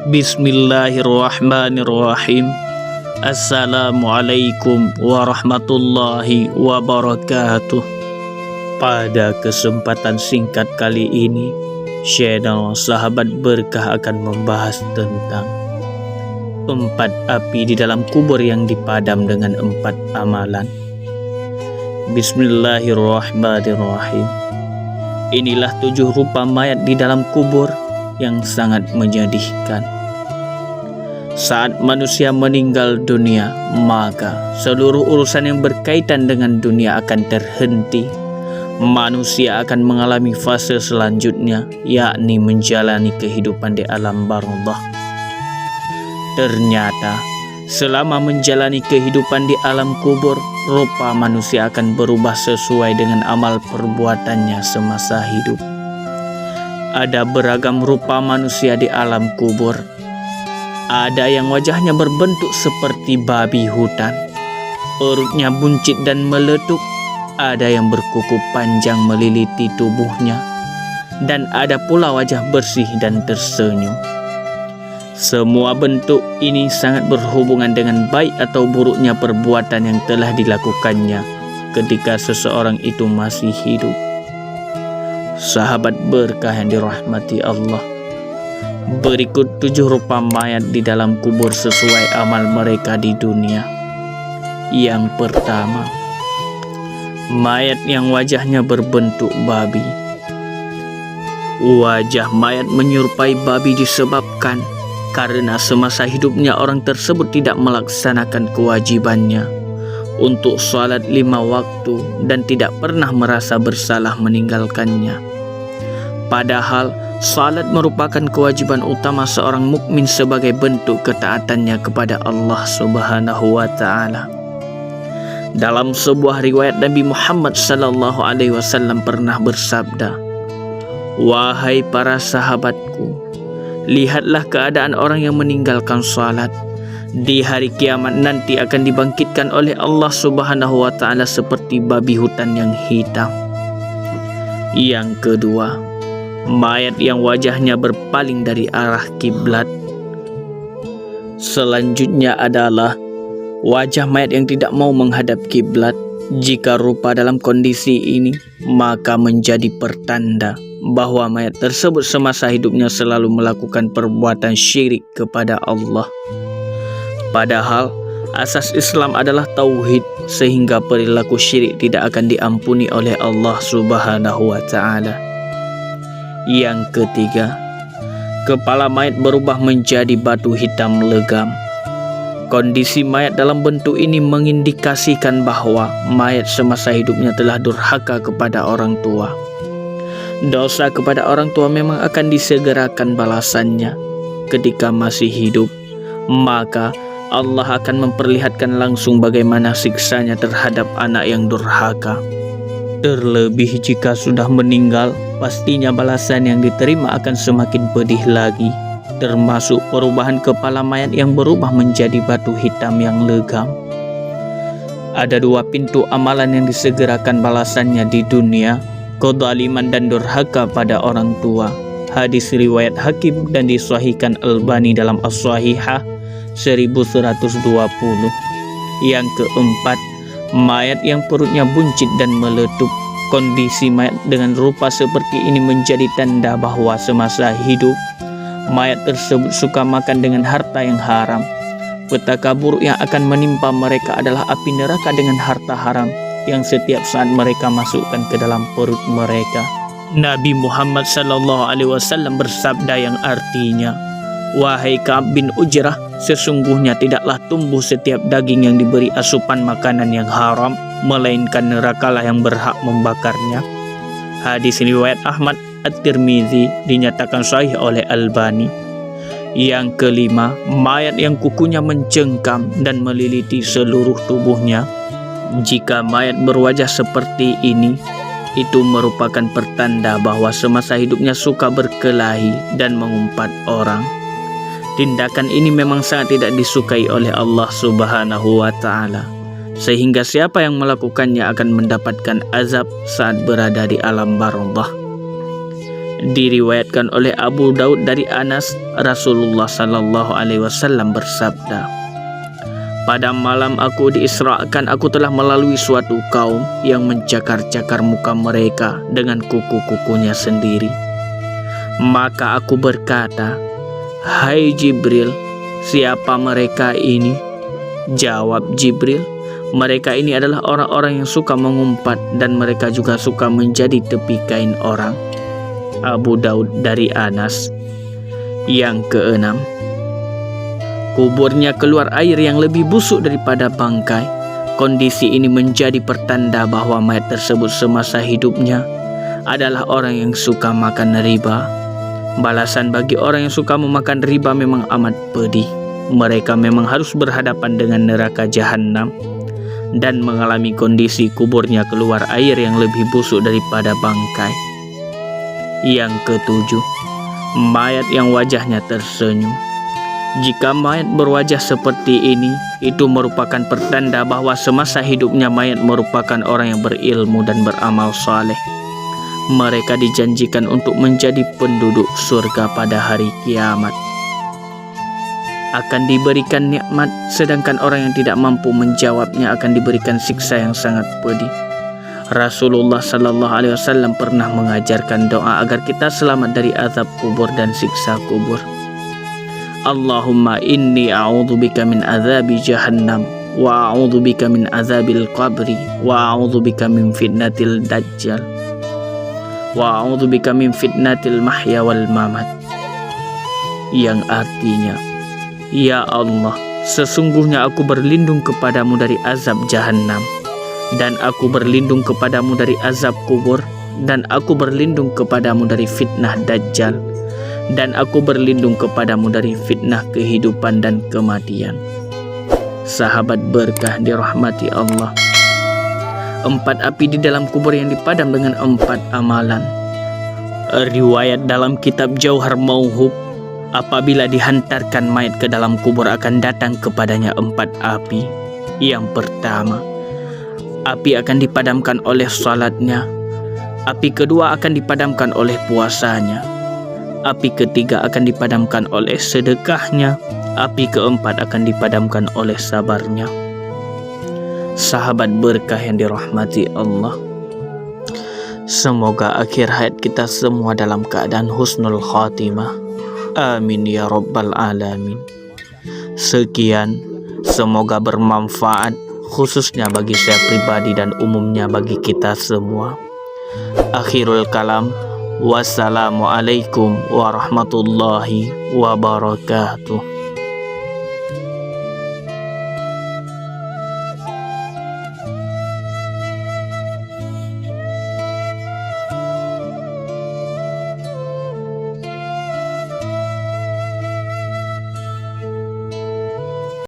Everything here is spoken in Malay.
Bismillahirrahmanirrahim. Assalamualaikum warahmatullahi wabarakatuh. Pada kesempatan singkat kali ini, channel Sahabat Berkah akan membahas tentang 4 api di dalam kubur yang dipadam dengan 4 amalan. Bismillahirrahmanirrahim. Inilah 7 rupa mayat di dalam kubur yang sangat menyedihkan. Saat manusia meninggal dunia, maka seluruh urusan yang berkaitan dengan dunia akan terhenti. Manusia akan mengalami fase selanjutnya, yakni menjalani kehidupan di alam barzakh. Ternyata, selama menjalani kehidupan di alam kubur, rupa manusia akan berubah sesuai dengan amal perbuatannya semasa hidup. Ada beragam rupa manusia di alam kubur. Ada yang wajahnya berbentuk seperti babi hutan, perutnya buncit dan meletup. Ada yang berkuku panjang meliliti tubuhnya, dan ada pula wajah bersih dan tersenyum. Semua bentuk ini sangat berhubungan dengan baik atau buruknya perbuatan yang telah dilakukannya ketika seseorang itu masih hidup. Sahabat berkah yang dirahmati Allah, berikut 7 rupa mayat di dalam kubur sesuai amal mereka di dunia. Yang pertama, mayat yang wajahnya berbentuk babi. Wajah mayat menyerupai babi disebabkan karena semasa hidupnya orang tersebut tidak melaksanakan kewajibannya untuk salat 5 waktu dan tidak pernah merasa bersalah meninggalkannya. Padahal salat merupakan kewajiban utama seorang mukmin sebagai bentuk ketaatannya kepada Allah Subhanahu wa taala. Dalam sebuah riwayat, Nabi Muhammad SAW pernah bersabda, "Wahai para sahabatku, lihatlah keadaan orang yang meninggalkan salat. Di hari kiamat nanti akan dibangkitkan oleh Allah Subhanahu wa taala seperti babi hutan yang hitam." Yang kedua, mayat yang wajahnya berpaling dari arah kiblat. Selanjutnya adalah wajah mayat yang tidak mau menghadap kiblat. Jika rupa dalam kondisi ini, maka menjadi pertanda bahwa mayat tersebut semasa hidupnya selalu melakukan perbuatan syirik kepada Allah. Padahal asas Islam adalah tauhid, sehingga perilaku syirik tidak akan diampuni oleh Allah Subhanahu wa taala. Yang ketiga, kepala mayat berubah menjadi batu hitam legam. Kondisi mayat dalam bentuk ini mengindikasikan bahwa mayat semasa hidupnya telah durhaka kepada orang tua. Dosa kepada orang tua memang akan disegerakan balasannya ketika masih hidup, maka Allah akan memperlihatkan langsung bagaimana siksanya terhadap anak yang durhaka. Terlebih jika sudah meninggal, pastinya balasan yang diterima akan semakin pedih lagi, termasuk perubahan kepala mayat yang berubah menjadi batu hitam yang legam. Ada 2 pintu amalan yang disegerakan balasannya di dunia: kezaliman dan durhaka pada orang tua. Hadis riwayat Hakim dan disahihkan Albani dalam As-Sahihah 1120. Yang keempat, mayat yang perutnya buncit dan meletup. Kondisi mayat dengan rupa seperti ini menjadi tanda bahwa semasa hidup mayat tersebut suka makan dengan harta yang haram. Petaka buruk yang akan menimpa mereka adalah api neraka dengan harta haram yang setiap saat mereka masukkan ke dalam perut mereka. Nabi Muhammad SAW bersabda yang artinya, "Wahai Ka'ab bin Ujrah, sesungguhnya tidaklah tumbuh setiap daging yang diberi asupan makanan yang haram, melainkan nerakalah yang berhak membakarnya." Hadis riwayat Ahmad, At-Tirmizi, dinyatakan sahih oleh Albani. Yang kelima, mayat yang kukunya mencengkam dan meliliti seluruh tubuhnya. Jika mayat berwajah seperti ini, itu merupakan pertanda bahwa semasa hidupnya suka berkelahi dan mengumpat orang. Tindakan ini memang sangat tidak disukai oleh Allah Subhanahu wa taala, sehingga siapa yang melakukannya akan mendapatkan azab saat berada di alam barzakh. Diriwayatkan oleh Abu Daud dari Anas, Rasulullah sallallahu alaihi wasallam bersabda, "Pada malam aku diisrakan, aku telah melalui suatu kaum yang mencakar-cakar muka mereka dengan kuku-kukunya sendiri. Maka aku berkata, 'Hai Jibril, siapa mereka ini?' Jawab Jibril, 'Mereka ini adalah orang-orang yang suka mengumpat dan mereka juga suka menjadi tepi kain orang.'" Abu Daud dari Anas. Yang keenam, kuburnya keluar air yang lebih busuk daripada bangkai. Kondisi ini menjadi pertanda bahwa mayat tersebut semasa hidupnya adalah orang yang suka makan riba. Balasan bagi orang yang suka memakan riba memang amat pedih. Mereka memang harus berhadapan dengan neraka jahanam dan mengalami kondisi kuburnya keluar air yang lebih busuk daripada bangkai. Yang ketujuh, mayat yang wajahnya tersenyum. Jika mayat berwajah seperti ini, itu merupakan pertanda bahwa semasa hidupnya mayat merupakan orang yang berilmu dan beramal saleh. Mereka dijanjikan untuk menjadi penduduk surga pada hari kiamat. Akan diberikan nikmat, sedangkan orang yang tidak mampu menjawabnya akan diberikan siksa yang sangat pedih. Rasulullah sallallahu alaihi wasallam pernah mengajarkan doa agar kita selamat dari azab kubur dan siksa kubur. Allahumma inni a'udzubika min azabi jahannam wa a'udzubika min azabil qabri wa a'udzubika min fitnatil dajjal wa a'udzubika min fitnatil mahya wal mamat. Yang artinya, ya Allah, sesungguhnya aku berlindung kepadamu dari azab jahannam, dan aku berlindung kepadamu dari azab kubur, dan aku berlindung kepadamu dari fitnah dajjal, dan aku berlindung kepadamu dari fitnah kehidupan dan kematian. Sahabat berkah dirahmati Allah, 4 api di dalam kubur yang dipadam dengan 4 amalan. Riwayat dalam kitab Jauhar Mauhub, apabila dihantarkan mayat ke dalam kubur akan datang kepadanya 4 api. Yang pertama, api akan dipadamkan oleh salatnya. Api kedua akan dipadamkan oleh puasanya. Api ketiga akan dipadamkan oleh sedekahnya. Api keempat akan dipadamkan oleh sabarnya. Sahabat berkah yang dirahmati Allah, semoga akhir hayat kita semua dalam keadaan husnul khatimah. Amin ya rabbal alamin. Sekian, semoga bermanfaat, khususnya bagi saya pribadi dan umumnya bagi kita semua. Akhirul kalam, wassalamualaikum warahmatullahi wabarakatuh.